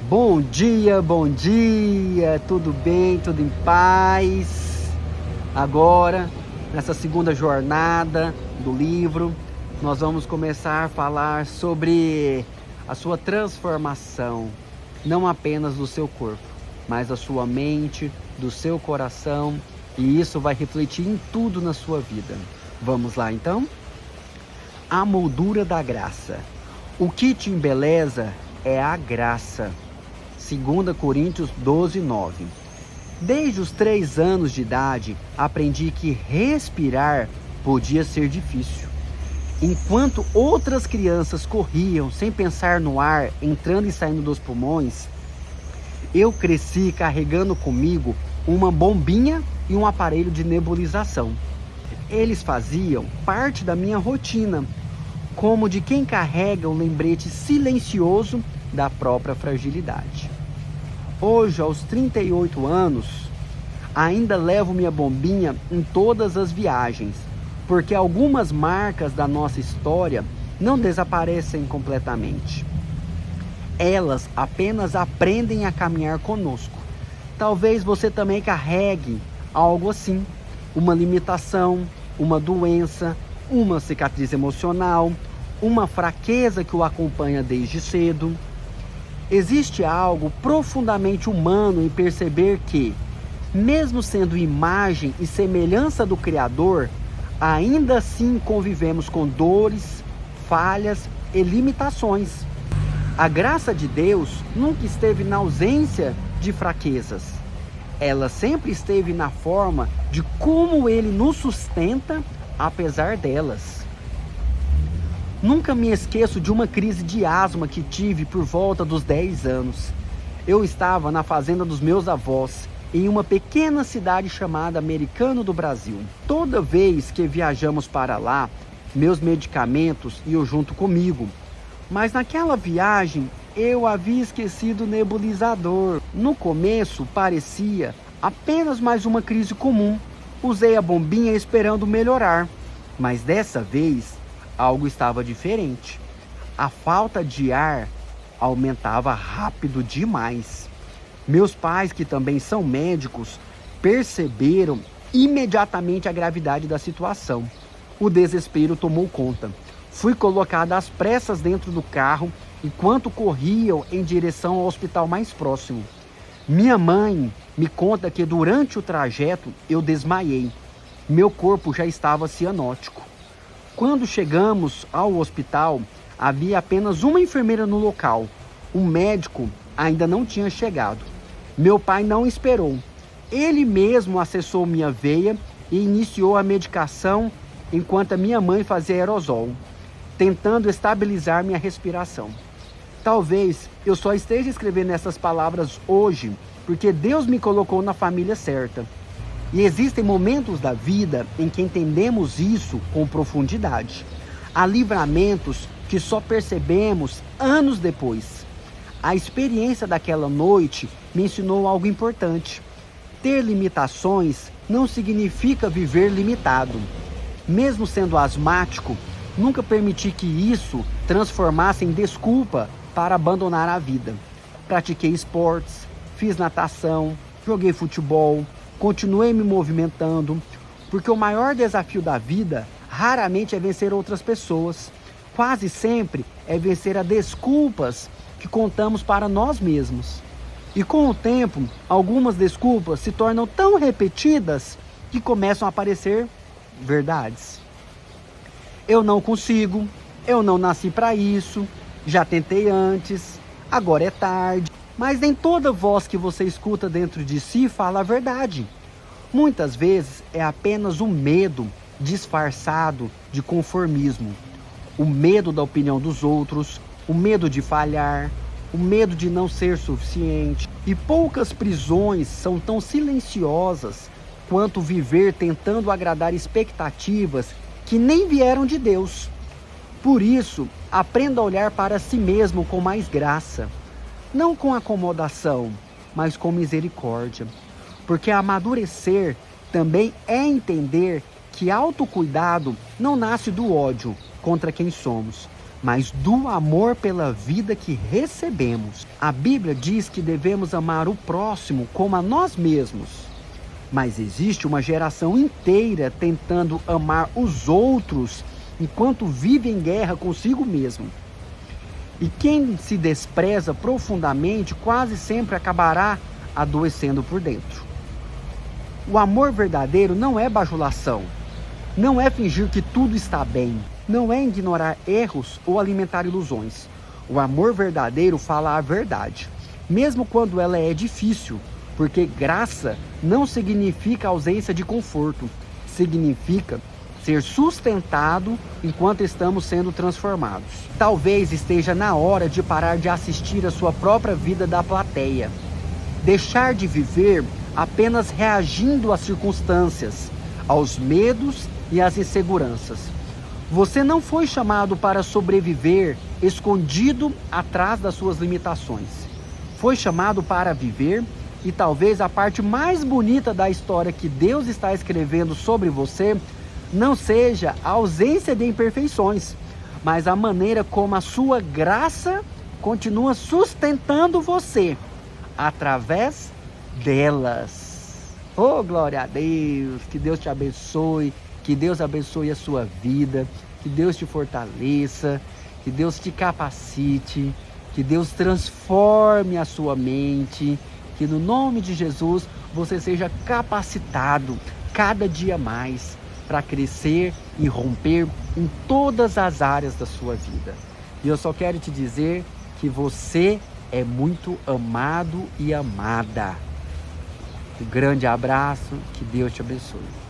Bom dia, tudo bem, tudo em paz? Agora, nessa segunda jornada do livro, nós vamos começar a falar sobre a sua transformação, não apenas do seu corpo, mas da sua mente, do seu coração, e isso vai refletir em tudo na sua vida. Vamos lá então? A moldura da graça. O que te embeleza é a graça. 2 Coríntios 12, 9. Desde os 3 anos de idade, aprendi que respirar podia ser difícil. Enquanto outras crianças corriam sem pensar no ar entrando e saindo dos pulmões, eu cresci carregando comigo uma bombinha e um aparelho de nebulização. Eles faziam parte da minha rotina, como de quem carrega um lembrete silencioso da própria fragilidade. Hoje, aos 38 anos, ainda levo minha bombinha em todas as viagens, porque algumas marcas da nossa história não desaparecem completamente. Elas apenas aprendem a caminhar conosco. Talvez você também carregue algo assim, uma limitação, uma doença, uma cicatriz emocional, uma fraqueza que o acompanha desde cedo. Existe algo profundamente humano em perceber que, mesmo sendo imagem e semelhança do Criador, ainda assim convivemos com dores, falhas e limitações. A graça de Deus nunca esteve na ausência de fraquezas. Ela sempre esteve na forma de como Ele nos sustenta, apesar delas. Nunca me esqueço de uma crise de asma que tive por volta dos 10 anos. Eu estava na fazenda dos meus avós, em uma pequena cidade chamada Americano do Brasil. Toda vez que viajamos para lá, meus medicamentos iam junto comigo. Mas naquela viagem, eu havia esquecido o nebulizador. No começo, parecia apenas mais uma crise comum. Usei a bombinha esperando melhorar. Mas dessa vez, algo estava diferente. A falta de ar aumentava rápido demais. Meus pais, que também são médicos, perceberam imediatamente a gravidade da situação. O desespero tomou conta. Fui colocada às pressas dentro do carro enquanto corriam em direção ao hospital mais próximo. Minha mãe me conta que durante o trajeto eu desmaiei. Meu corpo já estava cianótico. Quando chegamos ao hospital, havia apenas uma enfermeira no local. O médico ainda não tinha chegado. Meu pai não esperou. Ele mesmo acessou minha veia e iniciou a medicação enquanto a minha mãe fazia aerosol, tentando estabilizar minha respiração. Talvez eu só esteja escrevendo essas palavras hoje porque Deus me colocou na família certa. E existem momentos da vida em que entendemos isso com profundidade. Há livramentos que só percebemos anos depois. A experiência daquela noite me ensinou algo importante. Ter limitações não significa viver limitado. Mesmo sendo asmático, nunca permiti que isso transformasse em desculpa para abandonar a vida. Pratiquei esportes, fiz natação, joguei futebol, continuei me movimentando, porque o maior desafio da vida raramente é vencer outras pessoas. Quase sempre é vencer as desculpas que contamos para nós mesmos. E com o tempo, algumas desculpas se tornam tão repetidas que começam a parecer verdades. Eu não consigo, eu não nasci para isso, já tentei antes, agora é tarde. Mas nem toda voz que você escuta dentro de si fala a verdade. Muitas vezes é apenas o medo disfarçado de conformismo. O medo da opinião dos outros, o medo de falhar, o medo de não ser suficiente. E poucas prisões são tão silenciosas quanto viver tentando agradar expectativas que nem vieram de Deus. Por isso, aprenda a olhar para si mesmo com mais graça. Não com acomodação, mas com misericórdia. Porque amadurecer também é entender que autocuidado não nasce do ódio contra quem somos, mas do amor pela vida que recebemos. A Bíblia diz que devemos amar o próximo como a nós mesmos. Mas existe uma geração inteira tentando amar os outros enquanto vive em guerra consigo mesmo. E quem se despreza profundamente quase sempre acabará adoecendo por dentro. O amor verdadeiro não é bajulação, não é fingir que tudo está bem, não é ignorar erros ou alimentar ilusões. O amor verdadeiro fala a verdade, mesmo quando ela é difícil, porque graça não significa ausência de conforto, significa ser sustentado enquanto estamos sendo transformados. Talvez esteja na hora de parar de assistir a sua própria vida da plateia. Deixar de viver apenas reagindo às circunstâncias, aos medos e às inseguranças. Você não foi chamado para sobreviver escondido atrás das suas limitações. Foi chamado para viver, e talvez a parte mais bonita da história que Deus está escrevendo sobre você não seja a ausência de imperfeições, mas a maneira como a sua graça continua sustentando você através delas. Oh, glória a Deus! Que Deus te abençoe, que Deus abençoe a sua vida, que Deus te fortaleça, que Deus te capacite, que Deus transforme a sua mente, que no nome de Jesus você seja capacitado cada dia mais para crescer e romper em todas as áreas da sua vida. E eu só quero te dizer que você é muito amado e amada. Um grande abraço, que Deus te abençoe.